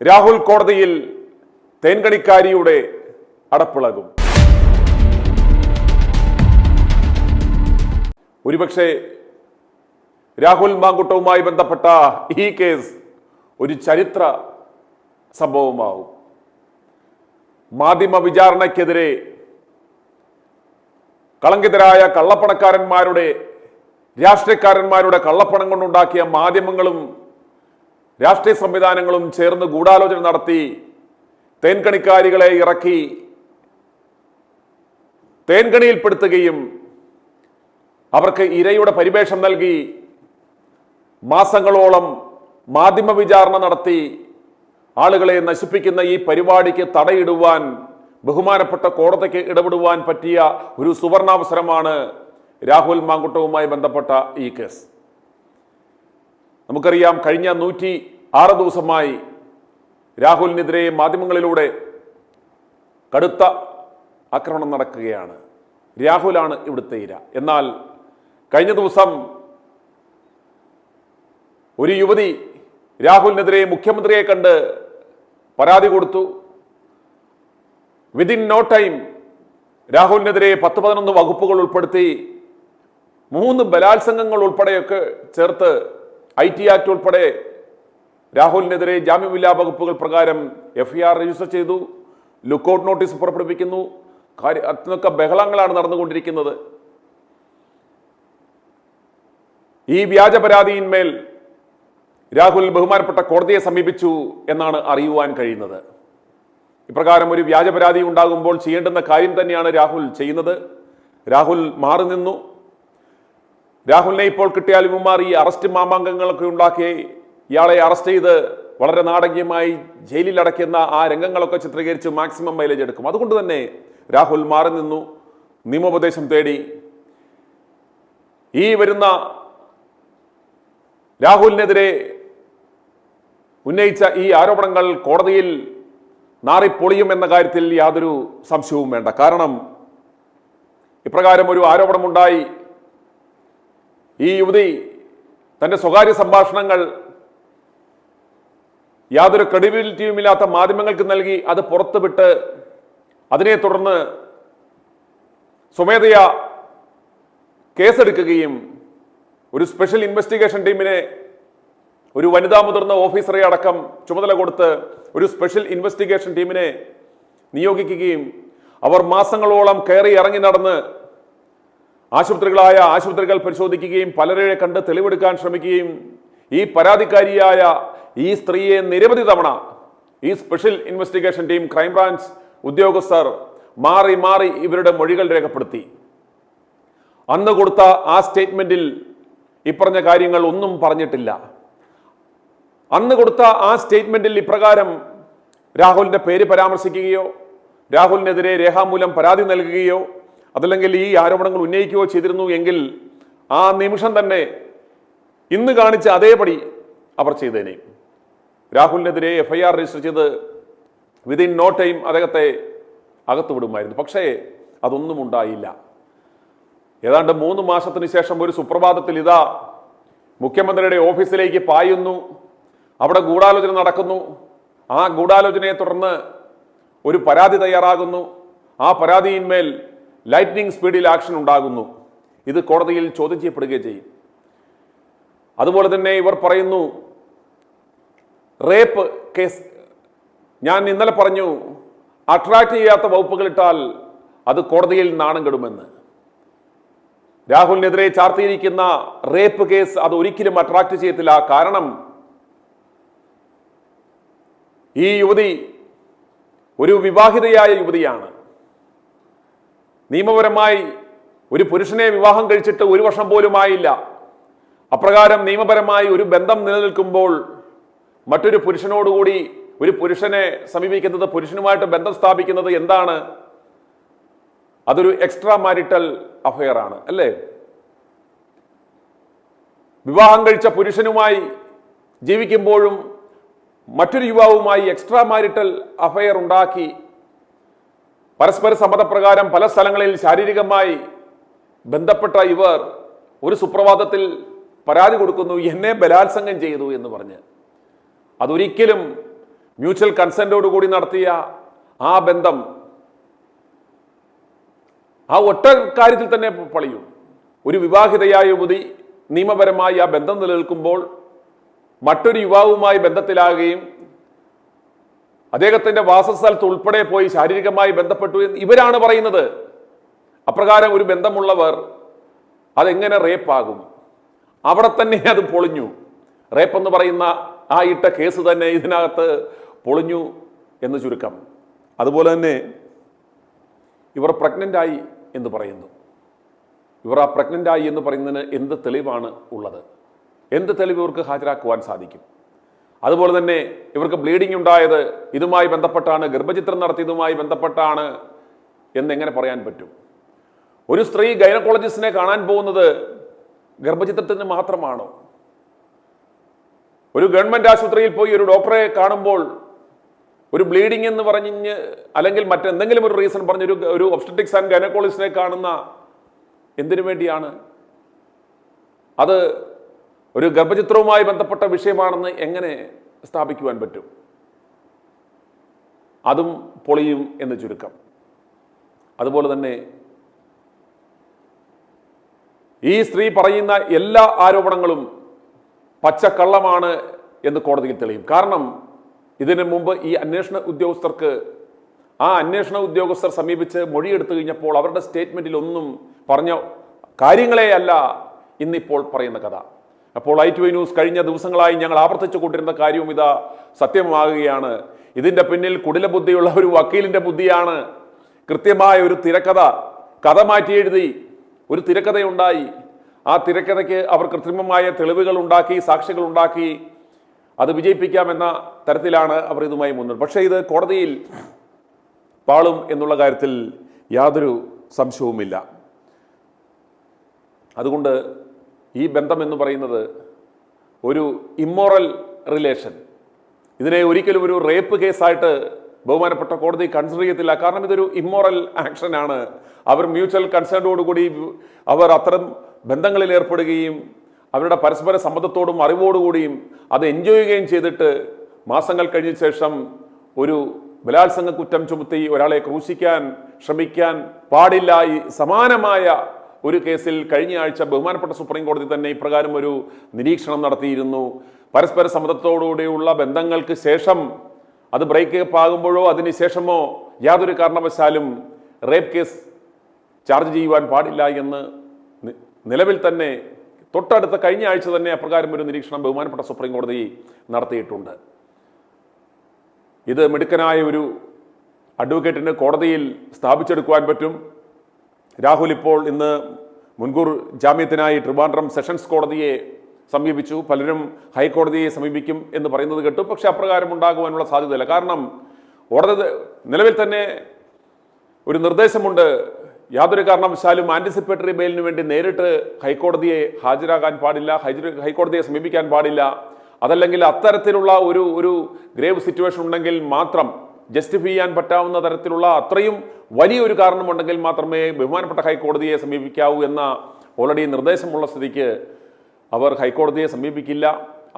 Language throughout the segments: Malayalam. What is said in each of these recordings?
രാഹുൽ കോടതിയിൽ തേൻകണിക്കാരിയുടെ അടപ്പിളകും. ഒരുപക്ഷെ രാഹുൽ മാങ്കുട്ടവുമായി ബന്ധപ്പെട്ട ഈ കേസ് ഒരു ചരിത്ര സംഭവമാവും. മാധ്യമ വിചാരണയ്ക്കെതിരെ കളങ്കിതരായ കള്ളപ്പണക്കാരന്മാരുടെ രാഷ്ട്രീയക്കാരന്മാരുടെ കള്ളപ്പണം കൊണ്ടുണ്ടാക്കിയ മാധ്യമങ്ങളും രാഷ്ട്രീയ സംവിധാനങ്ങളും ചേർന്ന് ഗൂഢാലോചന നടത്തി തേൻകണിക്കാരികളെ ഇറക്കി തേൻകണിയിൽപ്പെടുത്തുകയും അവർക്ക് ഇരയുടെ പരിവേഷം നൽകി മാസങ്ങളോളം മാധ്യമ വിചാരണ നടത്തി ആളുകളെ നശിപ്പിക്കുന്ന ഈ പരിപാടിക്ക് തടയിടുവാൻ ബഹുമാനപ്പെട്ട കോടതിക്ക് ഇടപെടുവാൻ പറ്റിയ ഒരു സുവർണാവസരമാണ് രാഹുൽ മാങ്കുട്ടവുമായി ബന്ധപ്പെട്ട ഈ കേസ്. നമുക്കറിയാം, കഴിഞ്ഞ 106 ദിവസമായി രാഹുലിനെതിരെ മാധ്യമങ്ങളിലൂടെ കടുത്ത ആക്രമണം നടക്കുകയാണ്. രാഹുലാണ് ഇവിടുത്തെ ഇര. എന്നാൽ കഴിഞ്ഞ ദിവസം ഒരു യുവതി രാഹുലിനെതിരെ മുഖ്യമന്ത്രിയെ കണ്ട് പരാതി കൊടുത്തു. വിതിൻ നോ ടൈം രാഹുലിനെതിരെ 10-11 വകുപ്പുകൾ ഉൾപ്പെടുത്തി 3 ബലാത്സംഗങ്ങൾ ഉൾപ്പെടെയൊക്കെ ചേർത്ത് IT ആക്ട് ഉൾപ്പെടെ രാഹുലിനെതിരെ ജാമ്യമില്ലാ വകുപ്പുകൾ പ്രകാരം FIR രജിസ്റ്റർ ചെയ്തു. ലുക്കൌട്ട് നോട്ടീസ് പുറപ്പെടുവിക്കുന്നു. അതിനൊക്കെ ബഹളങ്ങളാണ് നടന്നുകൊണ്ടിരിക്കുന്നത്. ഈ വ്യാജ പരാതിയിന്മേൽ രാഹുൽ ബഹുമാനപ്പെട്ട കോടതിയെ സമീപിച്ചു എന്നാണ് അറിയുവാൻ കഴിയുന്നത്. ഇപ്രകാരം ഒരു വ്യാജ പരാതി ഉണ്ടാകുമ്പോൾ ചെയ്യേണ്ടുന്ന കാര്യം തന്നെയാണ് രാഹുൽ ചെയ്യുന്നത്. രാഹുൽ മാറി നിന്നു. രാഹുലിനെ ഇപ്പോൾ കിട്ടിയാൽ ഇവന്മാർ ഈ അറസ്റ്റ് മാമാങ്കങ്ങളൊക്കെ ഉണ്ടാക്കി ഇയാളെ അറസ്റ്റ് ചെയ്ത് വളരെ നാടകീയമായി ജയിലിൽ അടയ്ക്കുന്ന ആ രംഗങ്ങളൊക്കെ ചിത്രീകരിച്ച് മാക്സിമം മൈലേജ് എടുക്കും. അതുകൊണ്ട് തന്നെ രാഹുൽ മാറി നിന്നു, നിയമോപദേശം തേടി. ഈ വരുന്ന രാഹുലിനെതിരെ ഉന്നയിച്ച ഈ ആരോപണങ്ങൾ കോടതിയിൽ നാറിപ്പൊളിയും എന്ന കാര്യത്തിൽ യാതൊരു സംശയവും വേണ്ട. കാരണം ഇപ്രകാരം ഒരു ആരോപണമുണ്ടായി. ഈ യുവതി തന്റെ സ്വകാര്യ സംഭാഷണങ്ങൾ യാതൊരു ക്രെഡിബിലിറ്റിയുമില്ലാത്ത മാധ്യമങ്ങൾക്ക് നൽകി അത് പുറത്തുവിട്ട് അതിനെ തുടർന്ന് സ്വമേധയാ കേസെടുക്കുകയും ഒരു സ്പെഷ്യൽ ഇൻവെസ്റ്റിഗേഷൻ ടീമിനെ, ഒരു വനിതാ മുതിർന്ന ഓഫീസറെ അടക്കം ചുമതല കൊടുത്ത് ഒരു സ്പെഷ്യൽ ഇൻവെസ്റ്റിഗേഷൻ ടീമിനെ നിയോഗിക്കുകയും അവർ മാസങ്ങളോളം കയറി ഇറങ്ങി നടന്ന് ആശുപത്രികൾ പരിശോധിക്കുകയും പലരെ കണ്ട് തെളിവെടുക്കാൻ ശ്രമിക്കുകയും ഈ പരാതിക്കാരിയായ ഈ സ്ത്രീയെ നിരവധി തവണ ഈ സ്പെഷ്യൽ ഇൻവെസ്റ്റിഗേഷൻ ടീം, ക്രൈംബ്രാഞ്ച് ഉദ്യോഗസ്ഥർ മാറി മാറി ഇവരുടെ മൊഴികൾ രേഖപ്പെടുത്തി. അന്ന് കൊടുത്ത ആ സ്റ്റേറ്റ്മെന്റിൽ ഇപ്പറഞ്ഞ കാര്യങ്ങൾ ഒന്നും പറഞ്ഞിട്ടില്ല. അന്ന് കൊടുത്ത ആ സ്റ്റേറ്റ്മെന്റിൽ ഇപ്രകാരം രാഹുലിന്റെ പേര് പരാമർശിക്കുകയോ രാഹുലിനെതിരെ രേഖാമൂലം പരാതി നൽകുകയോ അതല്ലെങ്കിൽ ഈ ആരോപണങ്ങൾ ഉന്നയിക്കുകയോ ചെയ്തിരുന്നു എങ്കിൽ ആ നിമിഷം തന്നെ ഇന്ന് കാണിച്ച അതേപടി അവർ ചെയ്തേനെ. രാഹുലിനെതിരെ FIR രജിസ്റ്റർ ചെയ്ത് വിതിൻ നോ ടൈം അദ്ദേഹത്തെ അകത്തു വിടുമായിരുന്നു. പക്ഷേ അതൊന്നും ഉണ്ടായില്ല. ഏതാണ്ട് 3 മാസത്തിന് ശേഷം ഒരു സുപ്രഭാതത്തിൽ ഇതാ മുഖ്യമന്ത്രിയുടെ ഓഫീസിലേക്ക് പായുന്നു. അവിടെ ഗൂഢാലോചന നടക്കുന്നു. ആ ഗൂഢാലോചനയെ തുടർന്ന് ഒരു പരാതി തയ്യാറാകുന്നു. ആ പരാതിയിന്മേൽ ലൈറ്റ്നിങ് സ്പീഡിൽ ആക്ഷൻ ഉണ്ടാകുന്നു. ഇത് കോടതിയിൽ ചോദ്യം ചെയ്യപ്പെടുകയും ചെയ്യും. അതുപോലെ തന്നെ ഇവർ പറയുന്നു റേപ്പ് കേസ്. ഞാൻ ഇന്നലെ പറഞ്ഞു അട്രാക്ട് ചെയ്യാത്ത വകുപ്പുകൾ ഇട്ടാൽ അത് കോടതിയിൽ നാണം കെടുമെന്ന്. രാഹുലിനെതിരെ ചാർത്തിയിരിക്കുന്ന റേപ്പ് കേസ് അത് ഒരിക്കലും അട്രാക്ട് ചെയ്യത്തില്ല. കാരണം ഈ യുവതി ഒരു വിവാഹിതയായ യുവതിയാണ്. നിയമപരമായി ഒരു പുരുഷനെ വിവാഹം കഴിച്ചിട്ട് 1 വർഷം പോലും ആയില്ല. അപ്രകാരം നിയമപരമായി ഒരു ബന്ധം നിലനിൽക്കുമ്പോൾ മറ്റൊരു പുരുഷനോടുകൂടി ഒരു പുരുഷനെ സമീപിക്കുന്നത്, പുരുഷനുമായിട്ട് ബന്ധം സ്ഥാപിക്കുന്നത് എന്താണ്? അതൊരു എക്സ്ട്രാ മാരിറ്റൽ അഫയർ ആണ്, അല്ലേ? വിവാഹം കഴിച്ച പുരുഷനുമായി ജീവിക്കുമ്പോഴും മറ്റൊരു യുവാവുമായി എക്സ്ട്രാ മാരിറ്റൽ അഫയർ ഉണ്ടാക്കി പരസ്പര സമ്മതപ്രകാരം പല സ്ഥലങ്ങളിൽ ശാരീരികമായി ബന്ധപ്പെട്ട ഇവർ ഒരു സുപ്രഭാതത്തിൽ പരാതി കൊടുക്കുന്നു, എന്നെ ബലാത്സംഗം ചെയ്തു എന്ന് പറഞ്ഞ്. അതൊരിക്കലും മ്യൂച്വൽ കൺസെന്റോടുകൂടി നടത്തിയ ആ ബന്ധം ആ ഒറ്റ കാര്യത്തിൽ തന്നെ പൊളിയും. ഒരു വിവാഹിതയായ യുവതി നിയമപരമായി ആ ബന്ധം നിലനിൽക്കുമ്പോൾ മറ്റൊരു യുവാവുമായി ബന്ധത്തിലാകുകയും അദ്ദേഹത്തിന്റെ വാസസ്ഥലത്ത് ഉൾപ്പെടെ പോയി ശാരീരികമായി ബന്ധപ്പെട്ടു എന്ന് ഇവരാണ് പറയുന്നത്. അപ്രകാരം ഒരു ബന്ധമുള്ളവർ അതെങ്ങനെ റേപ്പാകും? അവിടെ തന്നെ അത് പൊളിഞ്ഞു. റേപ്പ് എന്ന് പറയുന്ന ആ ഇട്ട കേസ് തന്നെ ഇതിനകത്ത് പൊളിഞ്ഞു എന്ന് ചുരുക്കം. അതുപോലെ തന്നെ ഇവർ പ്രഗ്നന്റ് ആയി എന്ന് പറയുന്നു. ഇവർ ആ പ്രഗ്നന്റ് ആയി എന്ന് പറയുന്നതിന് എന്ത് തെളിവാണ് ഉള്ളത്? എന്ത് തെളിവ് ഇവർക്ക് ഹാജരാക്കുവാൻ സാധിക്കും? അതുപോലെ തന്നെ ഇവർക്ക് ബ്ലീഡിംഗ് ഉണ്ടായത് ഇതുമായി ബന്ധപ്പെട്ടാണ്, ഗർഭചിത്രം നടത്തിയതുമായി ബന്ധപ്പെട്ടാണ് എന്നെങ്ങനെ പറയാൻ പറ്റും? ഒരു സ്ത്രീ ഗൈനക്കോളജിസ്റ്റിനെ കാണാൻ പോകുന്നത് ഗർഭചിത്രത്തിന് മാത്രമാണോ? ഒരു ഗവൺമെന്റ് ആശുപത്രിയിൽ പോയി ഒരു ഡോക്ടറെ കാണുമ്പോൾ ഒരു ബ്ലീഡിംഗ് എന്ന് പറഞ്ഞ് അല്ലെങ്കിൽ മറ്റെന്തെങ്കിലും ഒരു റീസൺ പറഞ്ഞ് ഒരു ഒബ്സ്റ്ററ്റിക്സ് ആൻഡ് ഗൈനക്കോളജിസ്റ്റിനെ കാണുന്ന എന്തിനു വേണ്ടിയാണ്? അത് ഒരു ഗർഭചിത്രവുമായി ബന്ധപ്പെട്ട വിഷയമാണെന്ന് എങ്ങനെ സ്ഥാപിക്കുവാൻ പറ്റും? അതും പൊളിയും എന്ന് ചുരുക്കം. അതുപോലെ തന്നെ ഈ സ്ത്രീ പറയുന്ന എല്ലാ ആരോപണങ്ങളും പച്ചക്കള്ളമാണ് എന്ന് കോടതിയിൽ തെളിയും. കാരണം ഇതിനു മുമ്പ് ഈ അന്വേഷണ ഉദ്യോഗസ്ഥർ സമീപിച്ച് മൊഴിയെടുത്തു കഴിഞ്ഞപ്പോൾ അവരുടെ സ്റ്റേറ്റ്മെന്റിൽ ഒന്നും പറഞ്ഞ കാര്യങ്ങളെയല്ല ഇന്നിപ്പോൾ പറയുന്ന കഥ. അപ്പോൾ i2i ന്യൂസ് കഴിഞ്ഞ ദിവസങ്ങളായി ഞങ്ങൾ ആവർത്തിച്ചു കൊണ്ടിരുന്ന കാര്യവും ഇതാ സത്യമാകുകയാണ്. ഇതിന്റെ പിന്നിൽ കുടില ബുദ്ധിയുള്ള ഒരു വക്കീലിന്റെ ബുദ്ധിയാണ്. കൃത്യമായ ഒരു തിരക്കഥ, കഥ മാറ്റി എഴുതി ഒരു തിരക്കഥയുണ്ടായി. ആ തിരക്കഥയ്ക്ക് അവർ കൃത്രിമമായ തെളിവുകൾ ഉണ്ടാക്കി, സാക്ഷികൾ ഉണ്ടാക്കി, അത് വിജയിപ്പിക്കാമെന്ന തരത്തിലാണ് അവർ ഇതുമായി മുന്നോട്ട്. പക്ഷേ ഇത് കോടതിയിൽ പാളും എന്നുള്ള കാര്യത്തിൽ യാതൊരു സംശയവുമില്ല. അതുകൊണ്ട് ഈ ബന്ധം എന്ന് പറയുന്നത് ഒരു ഇമ്മോറൽ റിലേഷൻ, ഇതിനെ ഒരിക്കലും ഒരു റേപ്പ് കേസായിട്ട് ബഹുമാനപ്പെട്ട കോടതി കൺസിഡർ ചെയ്യത്തില്ല. കാരണം ഇതൊരു ഇമ്മോറൽ ആക്ഷനാണ്. അവർ മ്യൂച്വൽ കൺസേണോടുകൂടി അവർ അത്തരം ബന്ധങ്ങളിൽ ഏർപ്പെടുകയും അവരുടെ പരസ്പര സമ്മതത്തോടും അറിവോടുകൂടിയും അത് എൻജോയ് ചെയ്യുകയും ചെയ്തിട്ട് മാസങ്ങൾ കഴിഞ്ഞ ശേഷം ഒരു ബലാത്സംഗ കുറ്റം ചുമത്തി ഒരാളെ ക്രൂശിക്കാൻ ശ്രമിക്കാൻ പാടില്ല. ഈ സമാനമായ ഒരു കേസിൽ കഴിഞ്ഞ ആഴ്ച ബഹുമാനപ്പെട്ട സുപ്രീം കോടതി തന്നെ ഇപ്രകാരം ഒരു നിരീക്ഷണം നടത്തിയിരുന്നു. പരസ്പര സമ്മതത്തോടുകൂടിയുള്ള ബന്ധങ്ങൾക്ക് ശേഷം അത് ബ്രേക്കപ്പ് ആകുമ്പോഴോ അതിനുശേഷമോ യാതൊരു കാരണവശാലും റേപ്പ് കേസ് ചാർജ് ചെയ്യുവാൻ പാടില്ല എന്ന് നിലവിൽ തന്നെ തൊട്ടടുത്ത കഴിഞ്ഞ ആഴ്ച തന്നെ അപ്രകാരം ഒരു നിരീക്ഷണം ബഹുമാനപ്പെട്ട സുപ്രീം കോടതി നടത്തിയിട്ടുണ്ട്. ഇത് മിടുക്കനായ ഒരു അഡ്വക്കേറ്റിന് കോടതിയിൽ സ്ഥാപിച്ചെടുക്കുവാൻ പറ്റും. രാഹുൽ ഇപ്പോൾ ഇന്ന് മുൻകൂർ ജാമ്യത്തിനായി ട്രിവാൻഡ്രം സെഷൻസ് കോടതിയെ സമീപിച്ചു. പലരും ഹൈക്കോടതിയെ സമീപിക്കും എന്ന് പറയുന്നത് കേട്ടു. പക്ഷെ അപ്രകാരം ഉണ്ടാകുവാനുള്ള സാധ്യതയില്ല. കാരണം കോടതി നിലവിൽ തന്നെ ഒരു നിർദ്ദേശമുണ്ട്, യാതൊരു കാരണവശാലും ആന്റിസിപ്പേറ്ററി ബെയിലിന് വേണ്ടി നേരിട്ട് ഹൈക്കോടതിയെ ഹാജരാകാൻ പാടില്ല, ഹൈക്കോടതിയെ സമീപിക്കാൻ പാടില്ല. അതല്ലെങ്കിൽ അത്തരത്തിലുള്ള ഒരു ഗ്രേവ് സിറ്റുവേഷൻ ഉണ്ടെങ്കിൽ മാത്രം, ജസ്റ്റിഫൈ ചെയ്യാൻ പറ്റാവുന്ന തരത്തിലുള്ള അത്രയും വലിയൊരു കാരണമുണ്ടെങ്കിൽ മാത്രമേ ബഹുമാനപ്പെട്ട ഹൈക്കോടതിയെ സമീപിക്കാവൂ എന്ന ഓൾറെഡി നിർദ്ദേശമുള്ള സ്ഥിതിക്ക് അവർ ഹൈക്കോടതിയെ സമീപിക്കില്ല.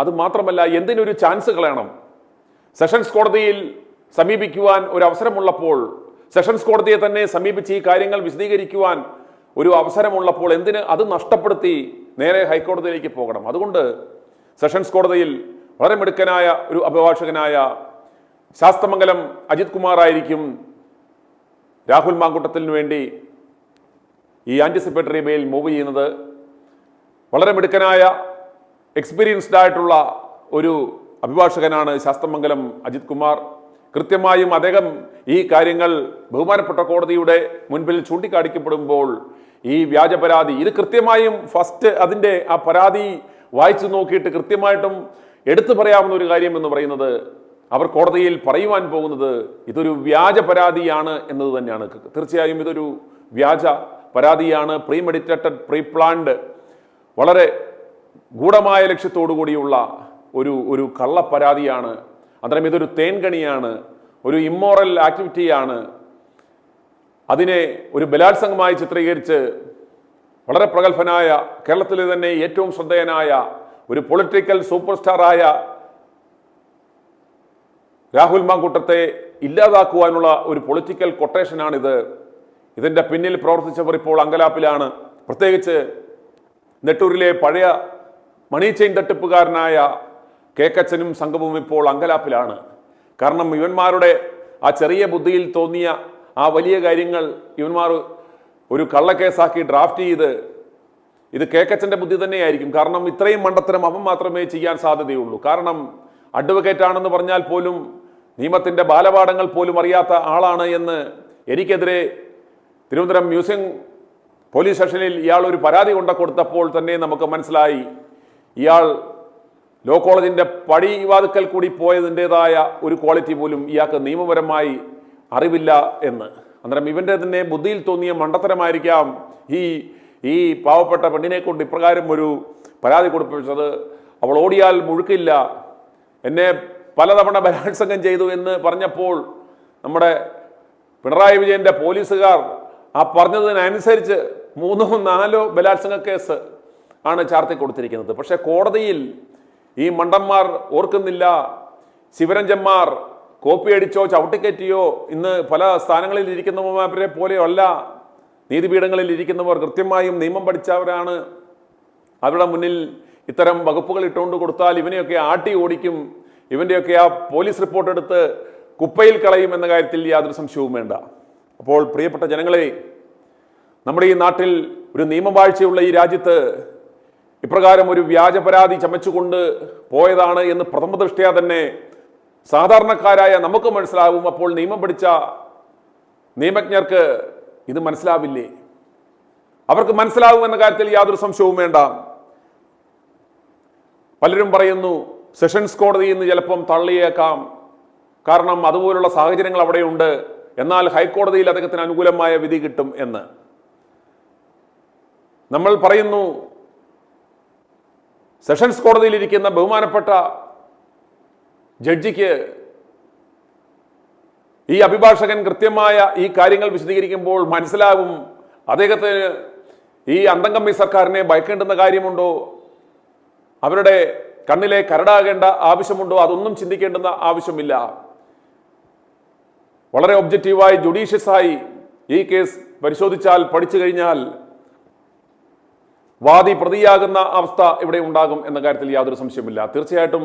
അത് മാത്രമല്ല, എന്തിനൊരു ചാൻസ് കളയണം? സെഷൻസ് കോടതിയിൽ സമീപിക്കുവാൻ ഒരു അവസരമുള്ളപ്പോൾ, സെഷൻസ് കോടതിയെ തന്നെ സമീപിച്ച് ഈ കാര്യങ്ങൾ വിശദീകരിക്കുവാൻ ഒരു അവസരമുള്ളപ്പോൾ എന്തിന് അത് നഷ്ടപ്പെടുത്തി നേരെ ഹൈക്കോടതിയിലേക്ക് പോകണം? അതുകൊണ്ട് സെഷൻസ് കോടതിയിൽ വളരെ മിടുക്കനായ ഒരു അഭിഭാഷകനായ ശാസ്തമംഗലം അജിത് കുമാർ ആയിരിക്കും രാഹുൽ മാങ്കൂട്ടത്തിന് വേണ്ടി ഈ ആന്റിസിപ്പേറ്ററി ബെയിൽ മൂവ് ചെയ്യുന്നത്. വളരെ മിടുക്കനായ എക്സ്പീരിയൻസ്ഡ് ആയിട്ടുള്ള ഒരു അഭിഭാഷകനാണ് ശാസ്തമംഗലം അജിത് കുമാർ. കൃത്യമായും അദ്ദേഹം ഈ കാര്യങ്ങൾ ബഹുമാനപ്പെട്ട കോടതിയുടെ മുൻപിൽ ചൂണ്ടിക്കാണിക്കപ്പെടുമ്പോൾ ഈ വ്യാജ പരാതി, ഇത് കൃത്യമായും ഫസ്റ്റ് അതിൻ്റെ ആ പരാതി വായിച്ചു നോക്കിയിട്ട് കൃത്യമായിട്ടും എടുത്തു പറയാവുന്ന ഒരു കാര്യം എന്ന് പറയുന്നത്, അവർ കോടതിയിൽ പറയുവാൻ പോകുന്നത് ഇതൊരു വ്യാജ പരാതിയാണ് എന്നത് തന്നെയാണ്. തീർച്ചയായും ഇതൊരു വ്യാജ പരാതിയാണ്, പ്രീമെഡിറ്റേറ്റഡ്, പ്രീ പ്ലാൻഡ്, വളരെ ഗൂഢമായ ലക്ഷ്യത്തോടു കൂടിയുള്ള ഒരു കള്ളപ്പരാതിയാണ്. അന്നേരം ഇതൊരു തേൻകണിയാണ്, ഒരു ഇമ്മോറൽ ആക്ടിവിറ്റിയാണ്. അതിനെ ഒരു ബലാത്സംഗമായി ചിത്രീകരിച്ച് വളരെ പ്രഗത്ഭനായ, കേരളത്തിലെ തന്നെ ഏറ്റവും ശ്രദ്ധേയനായ ഒരു പൊളിറ്റിക്കൽ സൂപ്പർ സ്റ്റാറായ രാഹുൽ മാങ്കൂട്ടത്തെ ഇല്ലാതാക്കുവാനുള്ള ഒരു പൊളിറ്റിക്കൽ കൊട്ടേഷനാണിത്. ഇതിൻ്റെ പിന്നിൽ പ്രവർത്തിച്ചവർ ഇപ്പോൾ അങ്കലാപ്പിലാണ്. പ്രത്യേകിച്ച് നെട്ടൂരിലെ പഴയ മണി ചെയിൻ തട്ടിപ്പുകാരനായ കേക്കച്ചനും സംഘവും ഇപ്പോൾ അങ്കലാപ്പിലാണ്. കാരണം ഇവന്മാരുടെ ആ ചെറിയ ബുദ്ധിയിൽ തോന്നിയ ആ വലിയ കാര്യങ്ങൾ ഇവന്മാർ ഒരു കള്ളക്കേസാക്കി ഡ്രാഫ്റ്റ് ചെയ്ത്, ഇത് കേക്കച്ചൻ്റെ ബുദ്ധി തന്നെയായിരിക്കും. കാരണം ഇത്രയും മണ്ടത്തരം അവൻ മാത്രമേ ചെയ്യാൻ സാധ്യതയുള്ളൂ. കാരണം അഡ്വക്കേറ്റ് ആണെന്ന് പറഞ്ഞാൽ പോലും നിയമത്തിൻ്റെ ബാലപാഠങ്ങൾ പോലും അറിയാത്ത ആളാണ് എന്ന് എനിക്കെതിരെ തിരുവനന്തപുരം മ്യൂസിയം പോലീസ് സ്റ്റേഷനിൽ ഇയാൾ ഒരു പരാതി കൊടുത്തപ്പോൾ തന്നെ നമുക്ക് മനസ്സിലായി ഇയാൾ ലോ കോളേജിൻ്റെ പടിവാതുക്കൽ കൂടി പോയതിൻ്റെതായ ഒരു ക്വാളിറ്റി പോലും ഇയാൾക്ക് നിയമപരമായി അറിവില്ല എന്ന്. അന്നേരം ഇവൻ്റെ തന്നെ ബുദ്ധിയിൽ തോന്നിയ മണ്ടത്തരമായിരിക്കാം ഈ പാവപ്പെട്ട പെണ്ണിനെ കൊണ്ട് ഇപ്രകാരം ഒരു പരാതി കൊടുപ്പിച്ചത്. അവൾ ഓടിയാൽ മുഴുക്കില്ല, എന്നെ പലതവണ ബലാത്സംഗം ചെയ്തു എന്ന് പറഞ്ഞപ്പോൾ നമ്മുടെ പിണറായി വിജയൻ്റെ പോലീസുകാർ ആ പറഞ്ഞതിനനുസരിച്ച് 3-4 ബലാത്സംഗ കേസ് ആണ് ചാർത്തി കൊടുത്തിരിക്കുന്നത്. പക്ഷെ കോടതിയിൽ ഈ മണ്ടന്മാർ ഓർക്കുന്നില്ല. ശിവരഞ്ജന്മാർ കോപ്പി അടിച്ചോ ചവിട്ടിക്കറ്റിയോ ഇന്ന് പല സ്ഥാനങ്ങളിൽ ഇരിക്കുന്നവരെ പോലെയോ അല്ല. നീതിപീഠങ്ങളിൽ ഇരിക്കുന്നവർ കൃത്യമായും നിയമം പഠിച്ചവരാണ്. അവരുടെ മുന്നിൽ ഇത്തരം വകുപ്പുകൾ ഇട്ടുകൊണ്ട് കൊടുത്താൽ ഇവനെയൊക്കെ ആട്ടി ഓടിക്കും, ഇവൻ്റെയൊക്കെ ആ പോലീസ് റിപ്പോർട്ട് എടുത്ത് കുപ്പയിൽ കളയും എന്ന കാര്യത്തിൽ യാതൊരു സംശയവും വേണ്ട. അപ്പോൾ പ്രിയപ്പെട്ട ജനങ്ങളെ, നമ്മുടെ ഈ നാട്ടിൽ ഒരു നിയമവാഴ്ചയുള്ള ഈ രാജ്യത്ത് ഇപ്രകാരം ഒരു വ്യാജ പരാതി ചമച്ചുകൊണ്ട് പോയതാണ് എന്ന് പ്രഥമ ദൃഷ്ട്യാ തന്നെ സാധാരണക്കാരായ നമുക്ക് മനസ്സിലാവും. അപ്പോൾ നിയമം പഠിച്ച നിയമജ്ഞർക്ക് ഇത് മനസ്സിലാവില്ലേ? അവർക്ക് മനസ്സിലാവും എന്ന കാര്യത്തിൽ യാതൊരു സംശയവും വേണ്ട. പലരും പറയുന്നു സെഷൻസ് കോടതി എന്ന് ചിലപ്പം തള്ളിയേക്കാം, കാരണം അതുപോലുള്ള സാഹചര്യങ്ങൾ അവിടെയുണ്ട്, എന്നാൽ ഹൈക്കോടതിയിൽ അദ്ദേഹത്തിന് അനുകൂലമായ വിധി കിട്ടും എന്ന്. നമ്മൾ പറയുന്നു സെഷൻസ് കോടതിയിൽ ഇരിക്കുന്ന ബഹുമാനപ്പെട്ട ജഡ്ജിക്ക് ഈ അഭിഭാഷകൻ കൃത്യമായ ഈ കാര്യങ്ങൾ വിശദീകരിക്കുമ്പോൾ മനസ്സിലാകും അദ്ദേഹത്തിന് ഈ അന്തംകമ്മി സർക്കാരിനെ ഭയക്കേണ്ടുന്ന കാര്യമുണ്ടോ, അവരുടെ കണ്ണിലെ കരടാകേണ്ട ആവശ്യമുണ്ടോ, അതൊന്നും ചിന്തിക്കേണ്ടുന്ന ആവശ്യമില്ല. വളരെ ഒബ്ജക്റ്റീവായി ജുഡീഷ്യസായി ഈ കേസ് പരിശോധിച്ചാൽ പഠിച്ചു കഴിഞ്ഞാൽ വാദി പ്രതിയാകുന്ന അവസ്ഥ ഇവിടെ ഉണ്ടാകും എന്ന കാര്യത്തിൽ യാതൊരു സംശയമില്ല. തീർച്ചയായിട്ടും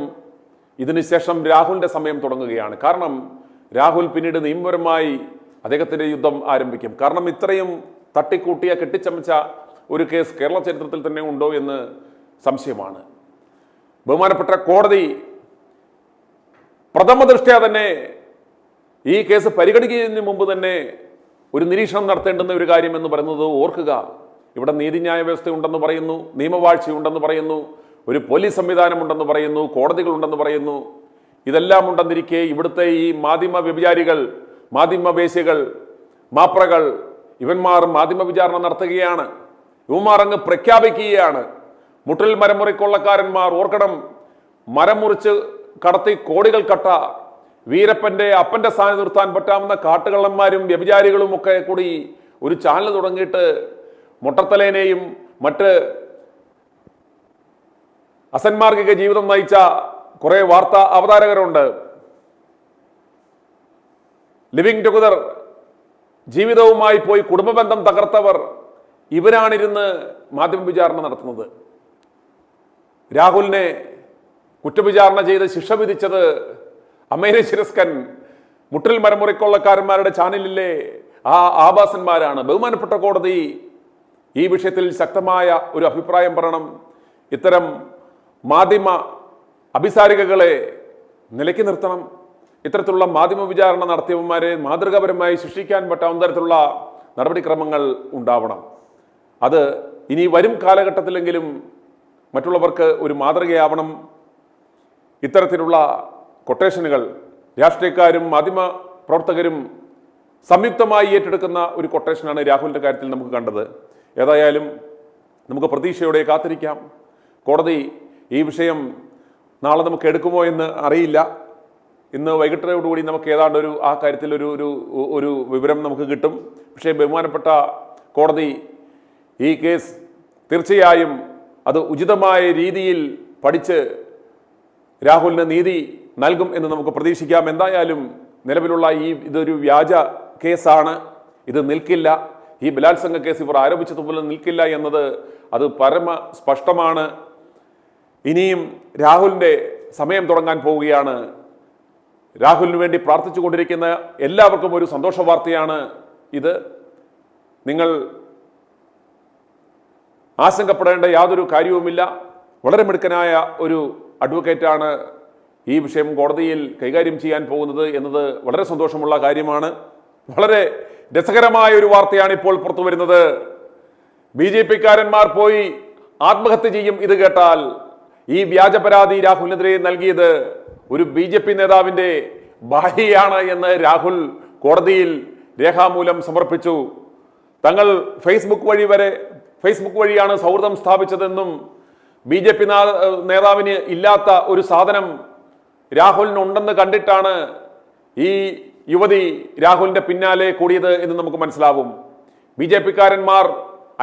ഇതിനുശേഷം രാഹുലിന്റെ സമയം തുടങ്ങുകയാണ്. കാരണം രാഹുൽ പിന്നീട് നിയമപരമായി അദ്ദേഹത്തിന്റെ യുദ്ധം ആരംഭിക്കും. കാരണം ഇത്രയും തട്ടിക്കൂട്ടിയ കെട്ടിച്ചമച്ച ഒരു കേസ് കേരള ചരിത്രത്തിൽ തന്നെ ഉണ്ടോ എന്ന് സംശയമാണ്. ബഹുമാനപ്പെട്ട കോടതി പ്രഥമ ദൃഷ്ട്യാ തന്നെ ഈ കേസ് പരിഗണിക്കുന്നതിന് മുമ്പ് തന്നെ ഒരു നിരീക്ഷണം നടത്തേണ്ടുന്ന ഒരു കാര്യം എന്ന് പറയുന്നത് ഓർക്കുക, ഇവിടെ നീതിന്യായ വ്യവസ്ഥ ഉണ്ടെന്ന് പറയുന്നു, നിയമവാഴ്ചയുണ്ടെന്ന് പറയുന്നു, ഒരു പോലീസ് സംവിധാനമുണ്ടെന്ന് പറയുന്നു, കോടതികളുണ്ടെന്ന് പറയുന്നു. ഇതെല്ലാം ഉണ്ടെന്നിരിക്കെ ഇവിടുത്തെ ഈ മാധ്യമ വ്യഭിചാരികൾ, മാധ്യമവേശ്യകൾ, മാപ്രകൾ, ഇവന്മാർ മാധ്യമ വിചാരണ നടത്തുകയാണ്. ഇവന്മാർ അങ്ങ് പ്രഖ്യാപിക്കുകയാണ്. മുട്ടിൽ മരമുറിക്കൊള്ളക്കാരന്മാർ ഓർക്കണം, മരം മുറിച്ച് കടത്തി കോടികൾ കട്ട വീരപ്പന്റെ അപ്പന്റെ സ്ഥാനം നിർത്താൻ പറ്റാവുന്ന കാട്ടുകള്ളന്മാരും വ്യഭിചാരികളും ഒക്കെ കൂടി ഒരു ചാനൽ തുടങ്ങിയിട്ട് മുട്ടത്തലേനെയും മറ്റ് അസന്മാർഗിക ജീവിതം നയിച്ച കുറെ വാർത്താ അവതാരകരുണ്ട്. ലിവിങ് ടുഗദർ ജീവിതവുമായി പോയി കുടുംബബന്ധം തകർത്തവർ ഇവരാണിരുന്ന് മാധ്യമ വിചാരണ നടത്തുന്നത്. രാഹുലിനെ കുറ്റവിചാരണ ചെയ്ത് ശിക്ഷ വിധിച്ചത് അമേരി ശിരസ്കൻ മുട്ടിൽ മരമുറിക്കൊള്ളക്കാരന്മാരുടെ ചാനലിലെ ആ ആഭാസന്മാരാണ്. ബഹുമാനപ്പെട്ട കോടതി ഈ വിഷയത്തിൽ ശക്തമായ ഒരു അഭിപ്രായം പറയണം. ഇത്തരം മാധ്യമ അഭിസാരികകളെ നിലയ്ക്ക് നിർത്തണം. ഇത്തരത്തിലുള്ള മാധ്യമ വിചാരണ നടത്തിയവന്മാരെ മാതൃകാപരമായി ശിക്ഷിക്കാൻ പറ്റാവുന്ന തരത്തിലുള്ള നടപടിക്രമങ്ങൾ ഉണ്ടാവണം. അത് ഇനി വരും കാലഘട്ടത്തിലെങ്കിലും മറ്റുള്ളവർക്ക് ഒരു മാതൃകയാവണം. ഇത്തരത്തിലുള്ള കൊട്ടേഷനുകൾ രാഷ്ട്രീയക്കാരും മാധ്യമ പ്രവർത്തകരും സംയുക്തമായി ഏറ്റെടുക്കുന്ന ഒരു കൊട്ടേഷനാണ് രാഹുലിൻ്റെ കാര്യത്തിൽ നമുക്ക് കണ്ടത്. ഏതായാലും നമുക്ക് പ്രതീക്ഷയോടെ കാത്തിരിക്കാം. കോടതി ഈ വിഷയം നാളെ നമുക്ക് എടുക്കുമോ എന്ന് അറിയില്ല. ഇന്ന് വൈകിട്ടോടുകൂടി നമുക്ക് ഏതാണ്ട് ആ കാര്യത്തിൽ ഒരു വിവരം നമുക്ക് കിട്ടും. പക്ഷേ ബഹുമാനപ്പെട്ട കോടതി ഈ കേസ് തീർച്ചയായും അത് ഉചിതമായ രീതിയിൽ പഠിച്ച് രാഹുലിന് നീതി നൽകും എന്ന് നമുക്ക് പ്രതീക്ഷിക്കാം. എന്തായാലും നിലവിലുള്ള ഇതൊരു വ്യാജ കേസാണ്, ഇത് നിൽക്കില്ല. ഈ ബലാത്സംഗ കേസ് ഇവർ ആരോപിച്ചതുപോലെ നിൽക്കില്ല എന്നത് അത് പരമ സ്പഷ്ടമാണ്. ഇനിയും രാഹുലിൻ്റെ സമയം തുടങ്ങാൻ പോവുകയാണ്. രാഹുലിന് വേണ്ടി പ്രാർത്ഥിച്ചു കൊണ്ടിരിക്കുന്ന എല്ലാവർക്കും ഒരു സന്തോഷ വാർത്തയാണ് ഇത്. നിങ്ങൾ ആശങ്കപ്പെടേണ്ട യാതൊരു കാര്യവുമില്ല. വളരെ മിടുക്കനായ ഒരു അഡ്വക്കേറ്റാണ് ഈ വിഷയം കോടതിയിൽ കൈകാര്യം ചെയ്യാൻ പോകുന്നത് എന്നത് വളരെ സന്തോഷമുള്ള കാര്യമാണ്. വളരെ രസകരമായ ഒരു വാർത്തയാണ് ഇപ്പോൾ പുറത്തു വരുന്നത്. BJP-കാരന്മാർ പോയി ആത്മഹത്യ ചെയ്യും ഇത് കേട്ടാൽ. ഈ വ്യാജ പരാതി രാഹുലിനെതിരെ നൽകിയത് ഒരു BJP നേതാവിൻ്റെ ഭാര്യയാണ് എന്ന് രാഹുൽ കോടതിയിൽ രേഖാമൂലം സമർപ്പിച്ചു. തങ്ങൾ ഫേസ്ബുക്ക് വഴിയാണ് സൗഹൃദം സ്ഥാപിച്ചതെന്നും BJP നേതാവിന് ഇല്ലാത്ത ഒരു സാധനം രാഹുലിനുണ്ടെന്ന് കണ്ടിട്ടാണ് ഈ യുവതി രാഹുലിന്റെ പിന്നാലെ കൂടിയത് എന്ന് നമുക്ക് മനസ്സിലാവും. BJP-കാരന്മാർ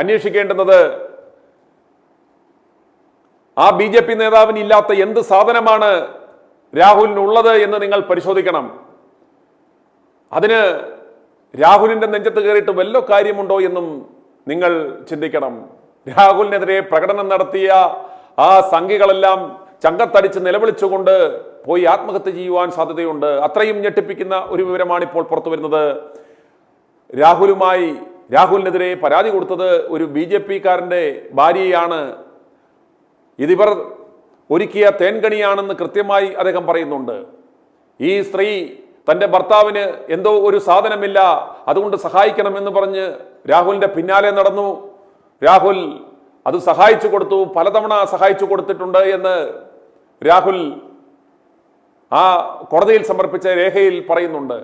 അന്വേഷിക്കേണ്ടുന്നത് ആ BJP നേതാവിന് ഇല്ലാത്ത എന്ത് സാധനമാണ് രാഹുലിനുള്ളത് എന്ന് നിങ്ങൾ പരിശോധിക്കണം. അതിന് രാഹുലിന്റെ നെഞ്ചത്ത് കയറിയിട്ട് വല്ല കാര്യമുണ്ടോ എന്നും നിങ്ങൾ ചിന്തിക്കണം. രാഹുലിനെതിരെ പ്രകടനം നടത്തിയ ആ സംഘികളെല്ലാം ചങ്കത്തടിച്ച് നിലവിളിച്ചുകൊണ്ട് പോയി ആത്മഹത്യ ചെയ്യുവാൻ സാധ്യതയുണ്ട്. അത്രയും ഞെട്ടിപ്പിക്കുന്ന ഒരു വിവരമാണ് ഇപ്പോൾ പുറത്തു വരുന്നത്. രാഹുലിനെതിരെ പരാതി കൊടുത്തത് ഒരു BJP-കാരന്റെ ഭാര്യയാണ്. ഇതിവർ ഒരുക്കിയ തേൻകണിയാണെന്ന് കൃത്യമായി അദ്ദേഹം പറയുന്നുണ്ട്. ഈ സ്ത്രീ തൻ്റെ ഭർത്താവിന് എന്തോ ഒരു സാധനമില്ല, അതുകൊണ്ട് സഹായിക്കണം എന്ന് പറഞ്ഞ് രാഹുലിന്റെ പിന്നാലെ നടന്നു. രാഹുൽ അത് സഹായിച്ചു കൊടുത്തു, പലതവണ സഹായിച്ചു കൊടുത്തിട്ടുണ്ട് എന്ന് രാഹുൽ ആ കോടതിയിൽ സമർപ്പിച്ച രേഖയിൽ പറയുന്നുണ്ട്.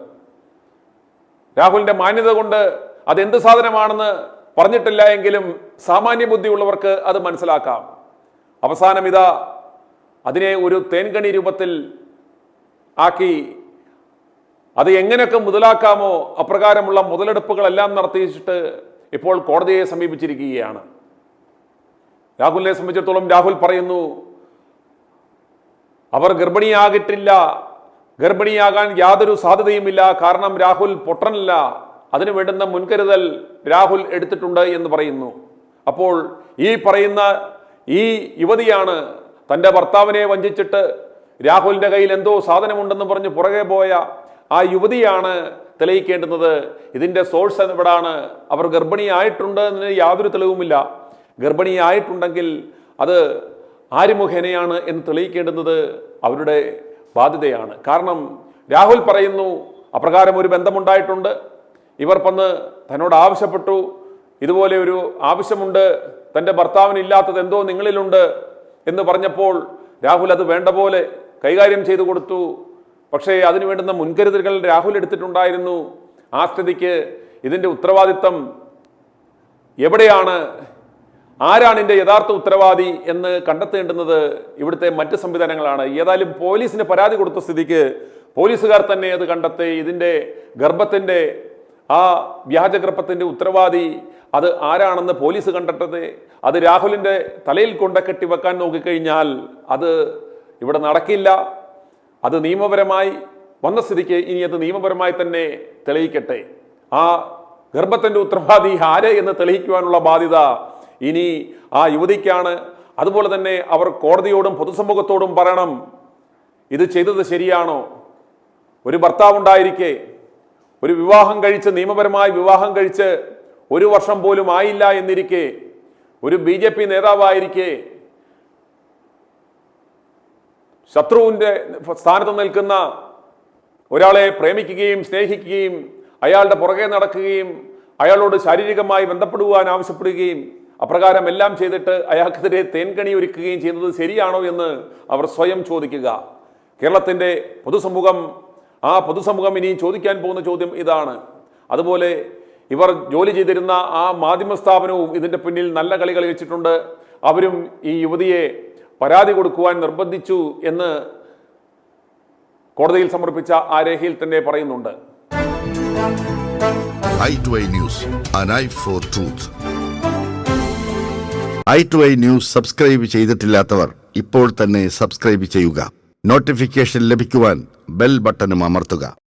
രാഹുലിന്റെ മാന്യത കൊണ്ട് അതെന്ത് സാധനമാണെന്ന് പറഞ്ഞിട്ടില്ല എങ്കിലും സാമാന്യ ബുദ്ധിയുള്ളവർക്ക് അത് മനസ്സിലാക്കാം. അവസാനം അതിനെ ഒരു തേൻകണി രൂപത്തിൽ ആക്കി അത് എങ്ങനെയൊക്കെ മുതലാക്കാമോ അപ്രകാരമുള്ള മുതലെടുപ്പുകളെല്ലാം നടത്തിയിട്ട് ഇപ്പോൾ കോടതിയെ സമീപിച്ചിരിക്കുകയാണ്. രാഹുലിനെ സംബന്ധിച്ചിടത്തോളം രാഹുൽ പറയുന്നു, അവർ ഗർഭിണിയാകിട്ടില്ല, ഗർഭിണിയാകാൻ യാതൊരു സാധ്യതയുമില്ല, കാരണം രാഹുൽ പൊട്ടനല്ല, അതിനു വേണ്ടുന്ന മുൻകരുതൽ രാഹുൽ എടുത്തിട്ടുണ്ട് എന്ന് പറയുന്നു. അപ്പോൾ ഈ പറയുന്ന ഈ യുവതിയാണ് തൻ്റെ ഭർത്താവിനെ വഞ്ചിച്ചിട്ട് രാഹുലിന്റെ കയ്യിൽ എന്തോ സാധനമുണ്ടെന്ന് പറഞ്ഞ് പുറകെ പോയ ആ യുവതിയാണ് തെളിയിക്കേണ്ടുന്നത്. ഇതിന്റെ സോഴ്സ് എവിടാണ്? അവർ ഗർഭിണിയായിട്ടുണ്ട് എന്നതിന് യാതൊരു തെളിവുമില്ല. ഗർഭിണിയായിട്ടുണ്ടെങ്കിൽ അത് ആര് മുഖേനയാണ് എന്ന് തെളിയിക്കേണ്ടുന്നത് അവരുടെ ബാധ്യതയാണ്. കാരണം രാഹുൽ പറയുന്നു അപ്രകാരം ഒരു ബന്ധമുണ്ടായിട്ടുണ്ട്, ഇവർ വന്ന് തന്നോട് ആവശ്യപ്പെട്ടു, ഇതുപോലെ ഒരു ആവശ്യമുണ്ട്, തൻ്റെ ഭർത്താവിനില്ലാത്തത് എന്തോ നിങ്ങളിലുണ്ട് എന്ന് പറഞ്ഞപ്പോൾ രാഹുൽ അത് വേണ്ട പോലെ കൈകാര്യം ചെയ്തു കൊടുത്തു. പക്ഷേ അതിനു വേണ്ടുന്ന മുൻകരുതലുകൾ രാഹുൽ എടുത്തിട്ടുണ്ടായിരുന്നു. ആ സ്ഥിതിക്ക് ഇതിൻ്റെ ഉത്തരവാദിത്തം എവിടെയാണ്, ആരാണ് ഇതിൻ്റെ യഥാർത്ഥ ഉത്തരവാദി എന്ന് കണ്ടെത്തേണ്ടുന്നത് ഇവിടുത്തെ മറ്റ് സംവിധാനങ്ങളാണ്. ഏതായാലും പോലീസിന് പരാതി കൊടുത്ത സ്ഥിതിക്ക് പോലീസുകാർ തന്നെ അത് കണ്ടെത്തി ഇതിൻ്റെ ഗർഭത്തിൻ്റെ ആ വ്യാജഗർഭത്തിൻ്റെ ഉത്തരവാദി അത് ആരാണെന്ന് പോലീസ് കണ്ടെത്തത്. അത് രാഹുലിൻ്റെ തലയിൽ കൊണ്ട് കെട്ടിവെക്കാൻ നോക്കിക്കഴിഞ്ഞാൽ അത് ഇവിടെ നടക്കില്ല. അത് നിയമപരമായി വന്ന സ്ഥിതിക്ക് ഇനി അത് നിയമപരമായി തന്നെ തെളിയിക്കട്ടെ. ആ ഗർഭത്തിൻ്റെ ഉത്തരവാദി ആര് എന്ന് തെളിയിക്കുവാനുള്ള ബാധ്യത ഇനി ആ യുവതിക്കാണ്. അതുപോലെ തന്നെ അവർ കോടതിയോടും പൊതുസമൂഹത്തോടും പറയണം, ഇത് ചെയ്തത് ശരിയാണോ? ഒരു ഭർത്താവുണ്ടായിരിക്കെ, ഒരു വിവാഹം കഴിച്ച് നിയമപരമായി വിവാഹം കഴിച്ച് 1 വർഷം പോലും ആയില്ല എന്നിരിക്കെ, ഒരു BJP നേതാവായിരിക്കെ, ശത്രുവിൻ്റെ സ്ഥാനത്ത് നിൽക്കുന്ന ഒരാളെ പ്രേമിക്കുകയും സ്നേഹിക്കുകയും അയാളുടെ പുറകെ നടക്കുകയും അയാളോട് ശാരീരികമായി ബന്ധപ്പെടുവാൻ ആവശ്യപ്പെടുകയും അപ്രകാരം എല്ലാം ചെയ്തിട്ട് അയാൾക്കെതിരെ തേൻകണി ഒരുക്കുകയും ചെയ്യുന്നത് ശരിയാണോ എന്ന് അവർ സ്വയം ചോദിക്കുക. കേരളത്തിൻ്റെ പൊതുസമൂഹം ഇനി ചോദിക്കാൻ പോകുന്ന ചോദ്യം ഇതാണ്. അതുപോലെ ഇവർ ജോലി ചെയ്തിരുന്ന ആ മാധ്യമ സ്ഥാപനവും ഇതിൻ്റെ പിന്നിൽ നല്ല കളി കളിച്ചിട്ടുണ്ട്. അവരും ഈ യുവതിയെ പരാതി കൊടുക്കുവാൻ നിർബന്ധിച്ചു എന്ന് കോടതിയിൽ സമർപ്പിച്ച ആ രേഖയിൽ തന്നെ പറയുന്നുണ്ട്. i2i News, an eye for truth. i2i News subscribe ചെയ്തിട്ടില്ലാത്തവർ ഇപ്പോൾ തന്നെ സബ്സ്ക്രൈബ് ചെയ്യുക. നോട്ടിഫിക്കേഷൻ ലഭിക്കുവാൻ ബെൽ ബട്ടണും അമർത്തുക.